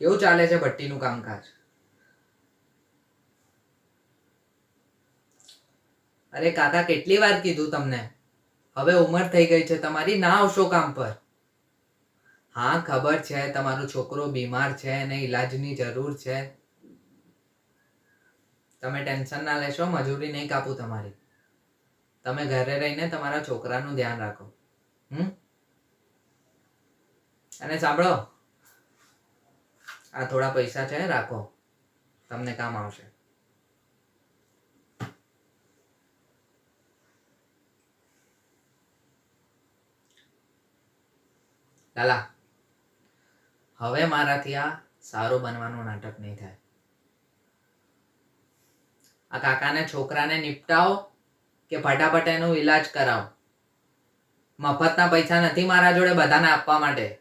કેવું ચાલે છે ભટ્ટીનું કામકાજ? અરે કાકા, કેટલી વાર કીધું તમને, હવે ઉંમર થઈ ગઈ છે તમારી, ના આવશો કામ પર. હા ખબર છે, તમારો છોકરો બીમાર છે અને ઈલાજની જરૂર છે. તમે ટેન્શન ના લેશો, મજૂરી નહીં કાપું તમારી. તમે ઘરે રહીને તમારા છોકરાનું ધ્યાન રાખો. અને સાંભળો, આ થોડા પૈસા છે, રાખો, તમને કામ આવશે. લાલા, હવે મારાથી આ સારું બનવાનું નાટક નહીં થાય. આ કાકાને છોકરાને નિપટાવો કે ફટાફટ એનો ઈલાજ કરાવો. મફતના પૈસા નથી મારા જોડે બધાને આપવા માટે.